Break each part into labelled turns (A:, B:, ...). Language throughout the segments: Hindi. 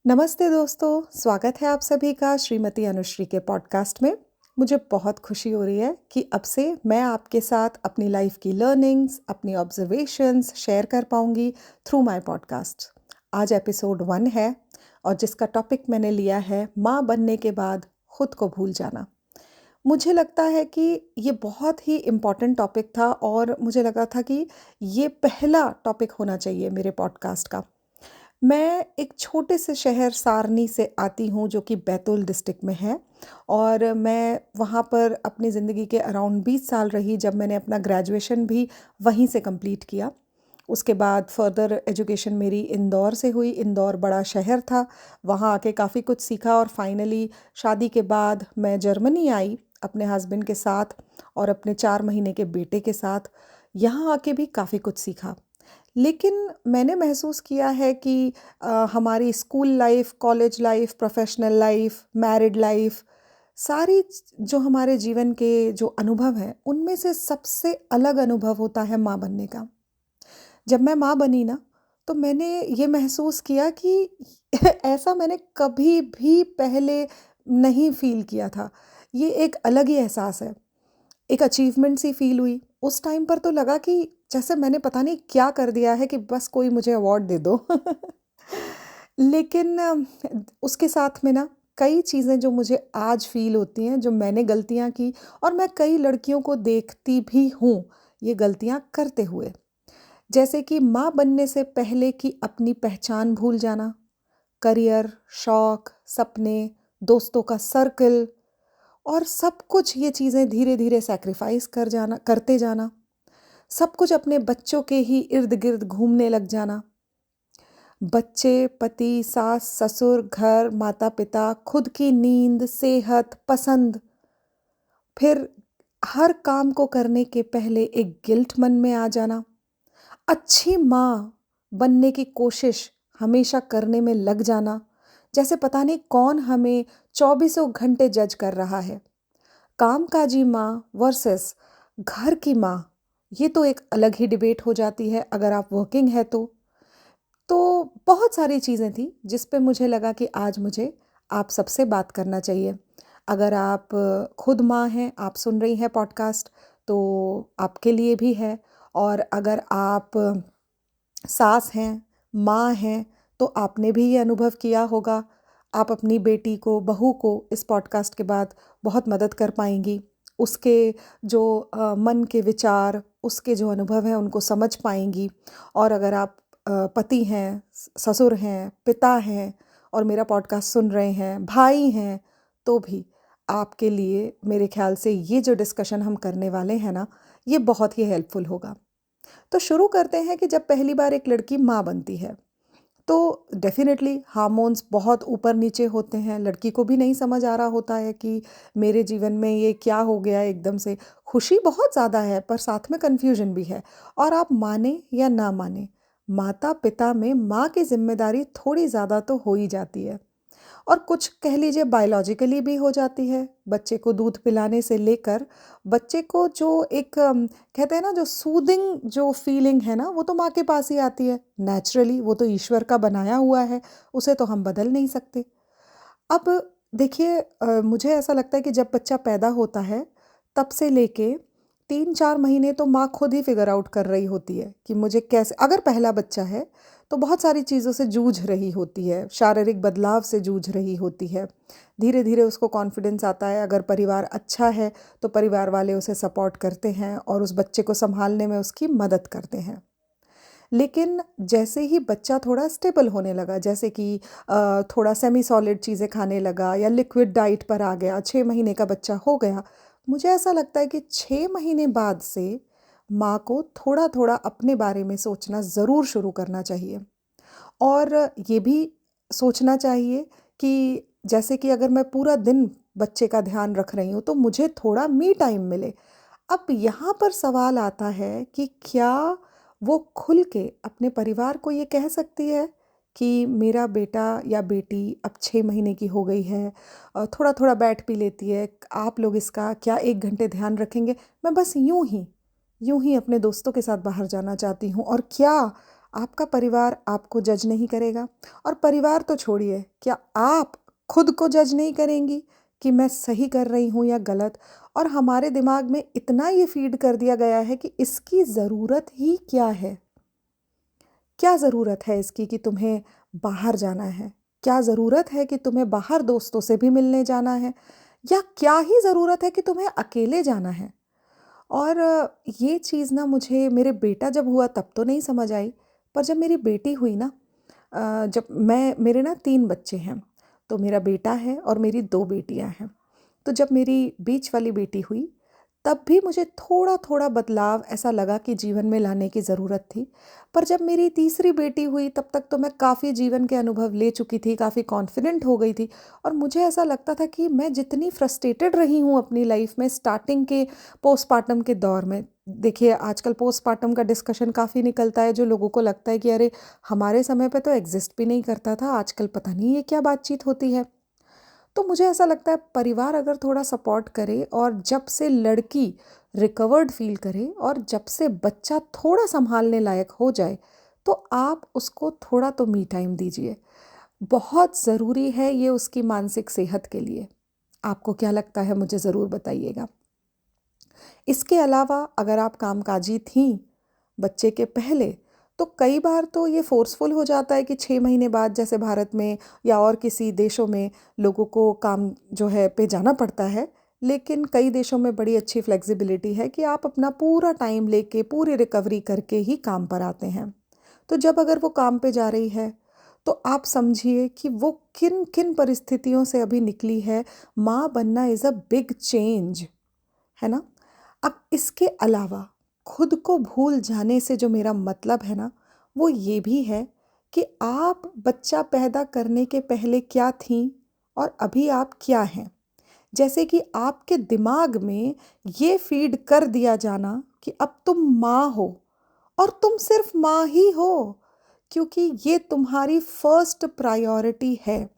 A: नमस्ते दोस्तों, स्वागत है आप सभी का श्रीमती अनुश्री के पॉडकास्ट में। मुझे बहुत खुशी हो रही है कि अब से मैं आपके साथ अपनी लाइफ की लर्निंग्स, अपनी ऑब्जर्वेशंस शेयर कर पाऊंगी थ्रू माय पॉडकास्ट। आज एपिसोड 1 है और जिसका टॉपिक मैंने लिया है माँ बनने के बाद खुद को भूल जाना। मुझे लगता है कि ये बहुत ही इम्पॉर्टेंट टॉपिक था और मुझे लगा था कि ये पहला टॉपिक होना चाहिए मेरे पॉडकास्ट का। मैं एक छोटे से शहर सारनी से आती हूँ जो कि बैतूल डिस्ट्रिक्ट में है और मैं वहाँ पर अपनी ज़िंदगी के अराउंड 20 साल रही जब मैंने अपना ग्रेजुएशन भी वहीं से कंप्लीट किया। उसके बाद फर्दर एजुकेशन मेरी इंदौर से हुई। इंदौर बड़ा शहर था, वहाँ आके काफ़ी कुछ सीखा और फाइनली शादी के बाद मैं जर्मनी आई अपने हस्बैंड के साथ और अपने 4 महीने के बेटे के साथ। यहाँ आके भी काफ़ी कुछ सीखा, लेकिन मैंने महसूस किया है कि हमारी school life, college life, professional life, married life, सारी जो हमारे जीवन के जो अनुभव हैं उनमें से सबसे अलग अनुभव होता है माँ बनने का। जब मैं माँ बनी ना, तो मैंने ये महसूस किया कि ऐसा मैंने कभी भी पहले नहीं फील किया था। ये एक अलग ही एहसास है, एक अचीवमेंट सी फील हुई। उस टाइम पर तो लगा कि जैसे मैंने पता नहीं क्या कर दिया है कि बस कोई मुझे अवार्ड दे दो। लेकिन उसके साथ में ना कई चीज़ें जो मुझे आज फील होती हैं, जो मैंने गलतियाँ की और मैं कई लड़कियों को देखती भी हूँ ये गलतियाँ करते हुए। जैसे कि माँ बनने से पहले की अपनी पहचान भूल जाना, करियर, शौक, सपने, दोस्तों का सर्कल और सब कुछ ये चीज़ें धीरे धीरे सैक्रिफाइस करते जाना, सब कुछ अपने बच्चों के ही इर्द गिर्द घूमने लग जाना। बच्चे, पति, सास, ससुर, घर, माता पिता, खुद की नींद, सेहत, पसंद, फिर हर काम को करने के पहले एक गिल्ट मन में आ जाना, अच्छी माँ बनने की कोशिश हमेशा करने में लग जाना, जैसे पता नहीं कौन हमें चौबीसों घंटे जज कर रहा है। कामकाजी माँ वर्सेस घर की माँ, ये तो एक अलग ही डिबेट हो जाती है अगर आप वर्किंग है तो बहुत सारी चीज़ें थी जिस पे मुझे लगा कि आज मुझे आप सबसे बात करना चाहिए। अगर आप खुद माँ हैं, आप सुन रही हैं पॉडकास्ट, तो आपके लिए भी है। और अगर आप सास हैं, माँ हैं, तो आपने भी ये अनुभव किया होगा। आप अपनी बेटी को, बहू को इस पॉडकास्ट के बाद बहुत मदद कर पाएंगी। उसके जो मन के विचार, उसके जो अनुभव हैं उनको समझ पाएंगी। और अगर आप पति हैं, ससुर हैं, पिता हैं और मेरा पॉडकास्ट सुन रहे हैं, भाई हैं, तो भी आपके लिए मेरे ख्याल से ये जो डिस्कशन हम करने वाले हैं ना, ये बहुत ही हेल्पफुल होगा। तो शुरू करते हैं कि जब पहली बार एक लड़की माँ बनती है तो डेफिनेटली हार्मोन्स बहुत ऊपर नीचे होते हैं। लड़की को भी नहीं समझ आ रहा होता है कि मेरे जीवन में ये क्या हो गया एकदम से। खुशी बहुत ज़्यादा है पर साथ में कन्फ्यूजन भी है। और आप माने या ना माने, माता पिता में माँ की जिम्मेदारी थोड़ी ज़्यादा तो हो ही जाती है और कुछ कह लीजिए बायोलॉजिकली भी हो जाती है। बच्चे को दूध पिलाने से लेकर बच्चे को जो एक कहते हैं ना, जो सूदिंग जो फीलिंग है ना, वो तो माँ के पास ही आती है नेचुरली। वो तो ईश्वर का बनाया हुआ है, उसे तो हम बदल नहीं सकते। अब देखिए, मुझे ऐसा लगता है कि जब बच्चा पैदा होता है तब से लेके 3-4 महीने तो माँ खुद ही फिगर आउट कर रही होती है कि मुझे कैसे, अगर पहला बच्चा है तो बहुत सारी चीज़ों से जूझ रही होती है, शारीरिक बदलाव से जूझ रही होती है। धीरे धीरे उसको कॉन्फिडेंस आता है। अगर परिवार अच्छा है तो परिवार वाले उसे सपोर्ट करते हैं और उस बच्चे को संभालने में उसकी मदद करते हैं। लेकिन जैसे ही बच्चा थोड़ा स्टेबल होने लगा, जैसे कि थोड़ा सेमी सॉलिड चीज़ें खाने लगा या लिक्विड डाइट पर आ गया, 6 महीने का बच्चा हो गया, मुझे ऐसा लगता है कि 6 महीने बाद से माँ को थोड़ा थोड़ा अपने बारे में सोचना ज़रूर शुरू करना चाहिए। और ये भी सोचना चाहिए कि जैसे कि अगर मैं पूरा दिन बच्चे का ध्यान रख रही हूँ तो मुझे थोड़ा मी टाइम मिले। अब यहाँ पर सवाल आता है कि क्या वो खुल के अपने परिवार को ये कह सकती है कि मेरा बेटा या बेटी अब 6 महीने की हो गई है, थोड़ा थोड़ा बैठ भी लेती है, आप लोग इसका क्या 1 घंटे ध्यान रखेंगे? मैं बस यूं ही अपने दोस्तों के साथ बाहर जाना चाहती हूँ और क्या आपका परिवार आपको जज नहीं करेगा। और परिवार तो छोड़िए, क्या आप खुद को जज नहीं करेंगी कि मैं सही कर रही हूँ या गलत? और हमारे दिमाग में इतना ये फीड कर दिया गया है कि इसकी ज़रूरत ही क्या है? क्या ज़रूरत है इसकी कि तुम्हें बाहर जाना है? क्या ज़रूरत है कि तुम्हें बाहर दोस्तों से भी मिलने जाना है? या क्या ही ज़रूरत है कि तुम्हें अकेले जाना है? और ये चीज़ ना मुझे मेरे बेटा जब हुआ तब तो नहीं समझ आई, पर जब मेरी बेटी हुई ना, जब मैं मेरे ना 3 बच्चे हैं, तो मेरा बेटा है और मेरी 2 बेटियां हैं। तो जब मेरी बीच वाली बेटी हुई, तब भी मुझे थोड़ा-थोड़ा बदलाव ऐसा लगा कि जीवन में लाने की ज़रूरत थी। पर जब मेरी तीसरी बेटी हुई, तब तक तो मैं काफ़ी जीवन के अनुभव ले चुकी थी, काफ़ी कॉन्फिडेंट हो गई थी और मुझे ऐसा लगता था कि मैं जितनी फ्रस्ट्रेटेड रही हूँ अपनी लाइफ में स्टार्टिंग के पोस्टपार्टम के दौर में, देखिए आजकल पोस्टपार्टम का डिस्कशन काफ़ी निकलता है, जो लोगों को लगता है कि अरे हमारे समय पे तो एग्जिस्ट भी नहीं करता था, आजकल पता नहीं ये क्या बातचीत होती है। तो मुझे ऐसा लगता है परिवार अगर थोड़ा सपोर्ट करे और जब से लड़की रिकवर्ड फील करे और जब से बच्चा थोड़ा संभालने लायक हो जाए, तो आप उसको थोड़ा तो मी टाइम दीजिए। बहुत ज़रूरी है ये उसकी मानसिक सेहत के लिए। आपको क्या लगता है मुझे ज़रूर बताइएगा। इसके अलावा अगर आप कामकाजी थीं बच्चे के पहले, तो कई बार तो ये फ़ोर्सफुल हो जाता है कि 6 महीने बाद जैसे भारत में या और किसी देशों में लोगों को काम जो है पे जाना पड़ता है। लेकिन कई देशों में बड़ी अच्छी फ्लेक्सिबिलिटी है कि आप अपना पूरा टाइम लेके पूरी रिकवरी करके ही काम पर आते हैं। तो जब अगर वो काम पे जा रही है, तो आप समझिए कि वो किन किन परिस्थितियों से अभी निकली है। माँ बनना इज़ अ बिग चेंज, है ना? अब इसके अलावा खुद को भूल जाने से जो मेरा मतलब है ना, वो ये भी है कि आप बच्चा पैदा करने के पहले क्या थीं और अभी आप क्या हैं। जैसे कि आपके दिमाग में ये फीड कर दिया जाना कि अब तुम माँ हो और तुम सिर्फ माँ ही हो, क्योंकि ये तुम्हारी फर्स्ट प्रायोरिटी है।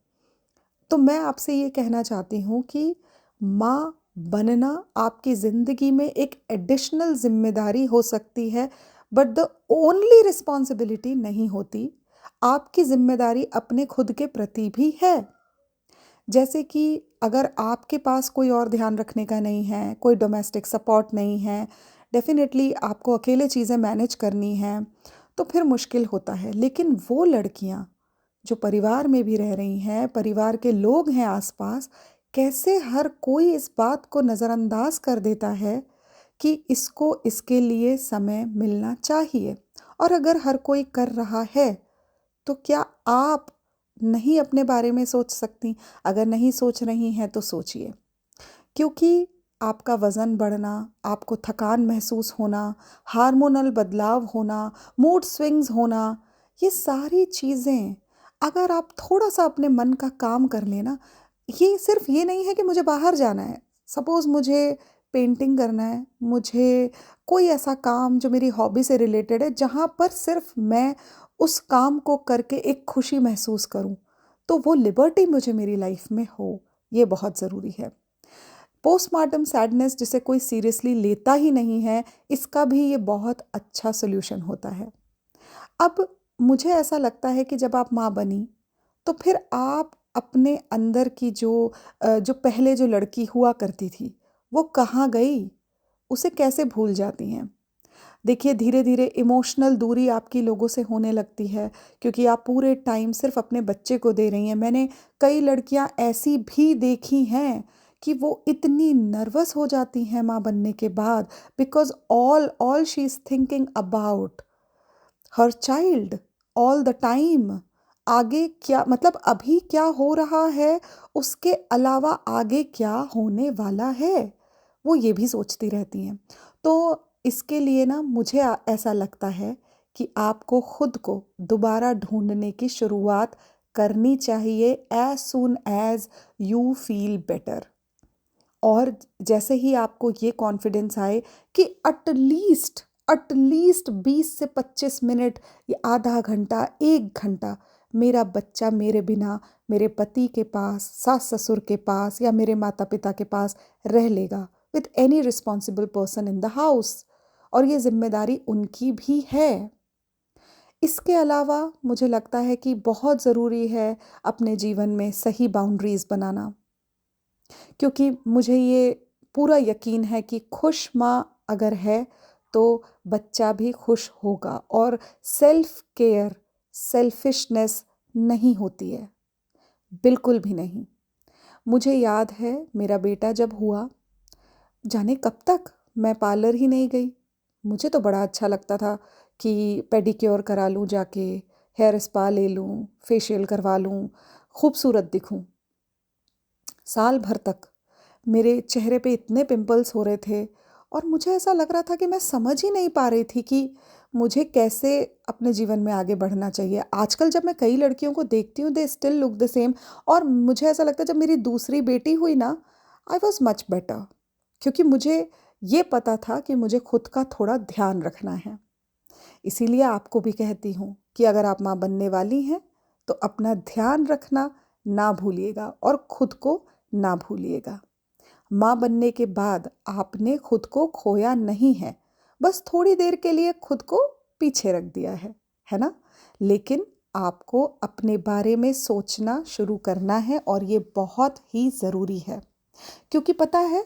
A: तो मैं आपसे ये कहना चाहती हूँ कि माँ बनना आपकी ज़िंदगी में एक एडिशनल ज़िम्मेदारी हो सकती है, बट द ओनली रिस्पॉन्सिबिलिटी नहीं होती। आपकी ज़िम्मेदारी अपने खुद के प्रति भी है। जैसे कि अगर आपके पास कोई और ध्यान रखने का नहीं है, कोई डोमेस्टिक सपोर्ट नहीं है, डेफ़िनेटली आपको अकेले चीज़ें मैनेज करनी हैं, तो फिर मुश्किल होता है। लेकिन वो लड़कियाँ जो परिवार में भी रह रही हैं, परिवार के लोग हैं आसपास, कैसे हर कोई इस बात को नज़रअंदाज कर देता है कि इसको इसके लिए समय मिलना चाहिए। और अगर हर कोई कर रहा है, तो क्या आप नहीं अपने बारे में सोच सकती? अगर नहीं सोच रही हैं तो सोचिए, क्योंकि आपका वज़न बढ़ना, आपको थकान महसूस होना, हार्मोनल बदलाव होना, मूड स्विंग्स होना, ये सारी चीज़ें अगर आप थोड़ा-सा अपने मन का काम कर लें ना, ये सिर्फ़ ये नहीं है कि मुझे बाहर जाना है। सपोज़ मुझे पेंटिंग करना है, मुझे कोई ऐसा काम जो मेरी हॉबी से रिलेटेड है, जहाँ पर सिर्फ़ मैं उस काम को करके एक खुशी महसूस करूँ, तो वो लिबर्टी मुझे मेरी लाइफ़ में हो, ये बहुत ज़रूरी है। पोस्टमार्टम सैडनेस जिसे कोई सीरियसली लेता ही नहीं है, इसका भी ये बहुत अच्छा सॉल्यूशन होता है। अब मुझे ऐसा लगता है कि जब आप माँ बनी, तो फिर आप अपने अंदर की जो पहले जो लड़की हुआ करती थी, वो कहाँ गई? उसे कैसे भूल जाती हैं? देखिए धीरे-धीरे इमोशनल दूरी आपकी लोगों से होने लगती है, क्योंकि आप पूरे टाइम सिर्फ़ अपने बच्चे को दे रही हैं। मैंने कई लड़कियाँ ऐसी भी देखी हैं कि वो इतनी नर्वस हो जाती हैं माँ बनने के बाद, because all all she is thinking about her child all the time. आगे क्या मतलब अभी क्या हो रहा है, उसके अलावा आगे क्या होने वाला है, वो ये भी सोचती रहती हैं। तो इसके लिए ना मुझे ऐसा लगता है कि आपको खुद को दोबारा ढूंढने की शुरुआत करनी चाहिए as soon as you feel better. और जैसे ही आपको ये कॉन्फिडेंस आए कि एटलीस्ट 20 से 25 मिनट या आधा घंटा 1 घंटा मेरा बच्चा मेरे बिना मेरे पति के पास, सास ससुर के पास या मेरे माता पिता के पास रह लेगा, with any responsible person in the house, और ये जिम्मेदारी उनकी भी है। इसके अलावा मुझे लगता है कि बहुत ज़रूरी है अपने जीवन में सही बाउंड्रीज़ बनाना, क्योंकि मुझे ये पूरा यकीन है कि खुश माँ अगर है, तो बच्चा भी खुश होगा और सेल्फ केयर, सेल्फिशनेस नहीं होती है, बिल्कुल भी नहीं। मुझे याद है मेरा बेटा जब हुआ, जाने कब तक मैं पार्लर ही नहीं गई। मुझे तो बड़ा अच्छा लगता था कि पेडिक्योर करा लूँ जाके, हेयर स्पा ले लूँ, फेशियल करवा लूँ, खूबसूरत दिखूँ। साल भर तक मेरे चेहरे पे इतने पिंपल्स हो रहे थे और मुझे ऐसा लग रहा था कि मैं समझ ही नहीं पा रही थी कि मुझे कैसे अपने जीवन में आगे बढ़ना चाहिए। आजकल जब मैं कई लड़कियों को देखती हूँ, they still look the same, और मुझे ऐसा लगता है जब मेरी दूसरी बेटी हुई ना, आई वॉज मच बेटर, क्योंकि मुझे ये पता था कि मुझे खुद का थोड़ा ध्यान रखना है। इसीलिए आपको भी कहती हूँ कि अगर आप माँ बनने वाली हैं तो अपना ध्यान रखना ना भूलिएगा और खुद को ना भूलिएगा। माँ बनने के बाद आपने खुद को खोया नहीं है, बस थोड़ी देर के लिए खुद को पीछे रख दिया है ना? लेकिन आपको अपने बारे में सोचना शुरू करना है और ये बहुत ही ज़रूरी है, क्योंकि पता है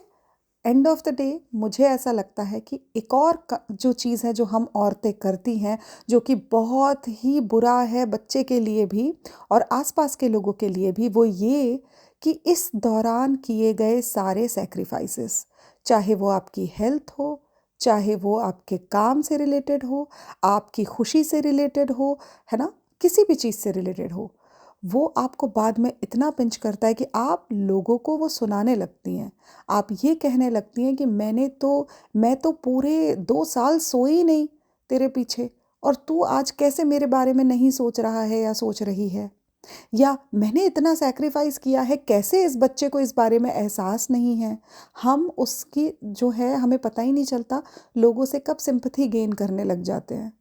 A: एंड ऑफ द डे मुझे ऐसा लगता है कि एक और जो चीज़ है जो हम औरतें करती हैं, जो कि बहुत ही बुरा है बच्चे के लिए भी और आसपास के लोगों के लिए भी, वो ये कि इस दौरान किए गए सारे सैक्रिफाइसेस, चाहे वो आपकी हेल्थ हो, चाहे वो आपके काम से रिलेटेड हो, आपकी खुशी से रिलेटेड हो, है ना, किसी भी चीज़ से रिलेटेड हो, वो आपको बाद में इतना पिंच करता है कि आप लोगों को वो सुनाने लगती हैं। आप ये कहने लगती हैं कि मैं तो पूरे 2 साल सोई ही नहीं तेरे पीछे, और तू आज कैसे मेरे बारे में नहीं सोच रहा है या सोच रही है, या मैंने इतना सैक्रिफाइस किया है, कैसे इस बच्चे को इस बारे में एहसास नहीं है। हम उसकी जो है हमें पता ही नहीं चलता, लोगों से कब सिंपैथी गेन करने लग जाते हैं,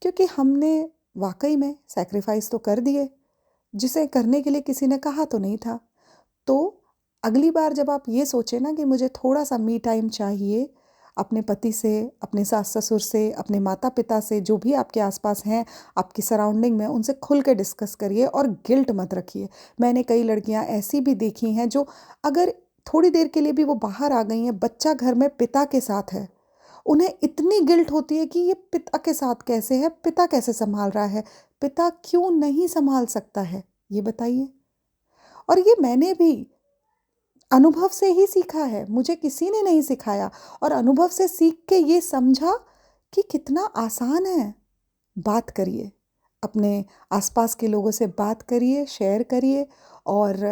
A: क्योंकि हमने वाकई में सैक्रिफाइस तो कर दिए जिसे करने के लिए किसी ने कहा तो नहीं था। तो अगली बार जब आप ये सोचें ना कि मुझे थोड़ा सा मी टाइम चाहिए, अपने पति से, अपने सास ससुर से, अपने माता पिता से, जो भी आपके आसपास हैं, आपकी सराउंडिंग में, उनसे खुल के डिस्कस करिए और गिल्ट मत रखिए। मैंने कई लड़कियां ऐसी भी देखी हैं जो अगर थोड़ी देर के लिए भी वो बाहर आ गई हैं, बच्चा घर में पिता के साथ है, उन्हें इतनी गिल्ट होती है कि ये पिता के साथ कैसे है, पिता कैसे संभाल रहा है, पिता क्यों नहीं संभाल सकता है, ये बताइए। और ये मैंने भी अनुभव से ही सीखा है, मुझे किसी ने नहीं सिखाया, और अनुभव से सीख के ये समझा कि कितना आसान है। बात करिए, अपने आसपास के लोगों से बात करिए, शेयर करिए, और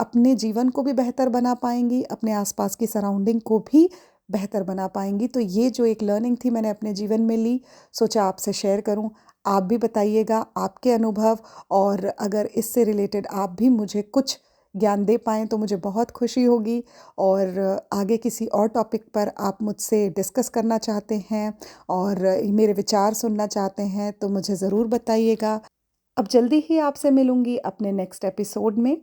A: अपने जीवन को भी बेहतर बना पाएंगी, अपने आसपास की सराउंडिंग को भी बेहतर बना पाएंगी। तो ये जो एक लर्निंग थी मैंने अपने जीवन में ली, सोचा आपसे शेयर करूं। आप भी बताइएगा आपके अनुभव, और अगर इससे रिलेटेड आप भी मुझे कुछ ज्ञान दे पाएँ तो मुझे बहुत खुशी होगी। और आगे किसी और टॉपिक पर आप मुझसे डिस्कस करना चाहते हैं और मेरे विचार सुनना चाहते हैं तो मुझे ज़रूर बताइएगा। अब जल्दी ही आपसे मिलूँगी अपने नेक्स्ट एपिसोड में।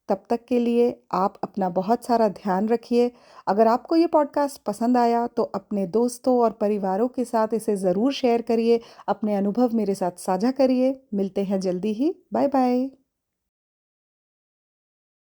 A: तब तक के लिए आप अपना बहुत सारा ध्यान रखिए। अगर आपको ये पॉडकास्ट पसंद आया तो अपने दोस्तों और परिवारों के साथ इसे ज़रूर शेयर करिए, अपने अनुभव मेरे साथ साझा करिए। मिलते हैं जल्दी ही। Bye bye.